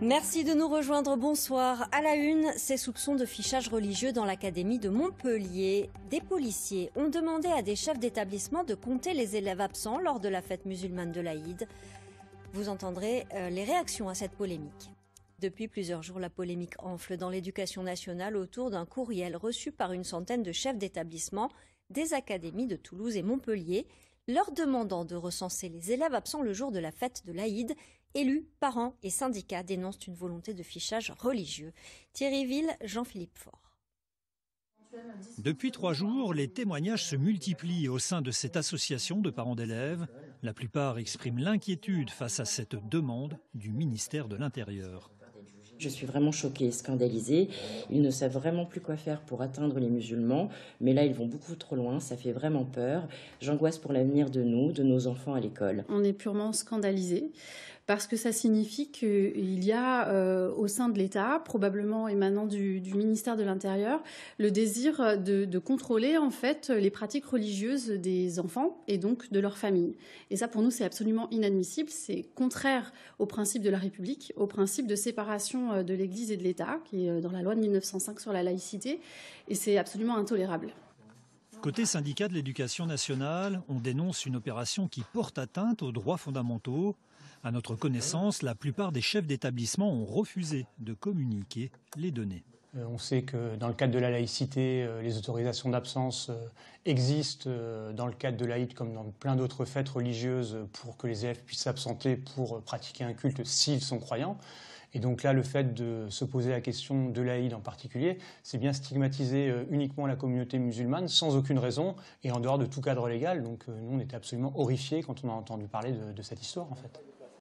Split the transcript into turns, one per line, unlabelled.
Merci de nous rejoindre, bonsoir. À la une, ces soupçons de fichage religieux dans l'académie de Montpellier. Des policiers ont demandé à des chefs d'établissement de compter les élèves absents lors de la fête musulmane de l'Aïd. Vous entendrez les réactions à cette polémique. Depuis plusieurs jours, la polémique enfle dans l'éducation nationale autour d'un courriel reçu par une centaine de chefs d'établissement des académies de Toulouse et Montpellier, leur demandant de recenser les élèves absents le jour de la fête de l'Aïd. Élus, parents et syndicats dénoncent une volonté de fichage religieux. Thierry Ville, Jean-Philippe Faure.
Depuis 3 jours, les témoignages se multiplient au sein de cette association de parents d'élèves. La plupart expriment l'inquiétude face à cette demande du ministère de l'Intérieur.
Je suis vraiment choquée et scandalisée. Ils ne savent vraiment plus quoi faire pour atteindre les musulmans. Mais là, ils vont beaucoup trop loin. Ça fait vraiment peur. J'angoisse pour l'avenir de nous, de nos enfants à l'école.
On est purement scandalisés parce que ça signifie qu'il y a au sein de l'État, probablement émanant du ministère de l'Intérieur, le désir de contrôler en fait les pratiques religieuses des enfants et donc de leurs familles. Et ça, pour nous, c'est absolument inadmissible. C'est contraire au principe de la République, au principe de séparation de l'Église et de l'État, qui est dans la loi de 1905 sur la laïcité, et c'est absolument intolérable.
Côté syndicat de l'éducation nationale, on dénonce une opération qui porte atteinte aux droits fondamentaux. À notre connaissance, la plupart des chefs d'établissement ont refusé de communiquer les données.
On sait que dans le cadre de la laïcité, les autorisations d'absence existent dans le cadre de l'Aïd comme dans plein d'autres fêtes religieuses pour que les élèves puissent s'absenter pour pratiquer un culte s'ils sont croyants. Et donc là, le fait de se poser la question de l'Aïd en particulier, c'est bien stigmatiser uniquement la communauté musulmane sans aucune raison et en dehors de tout cadre légal. Donc nous, on était absolument horrifiés quand on a entendu parler de cette histoire en fait.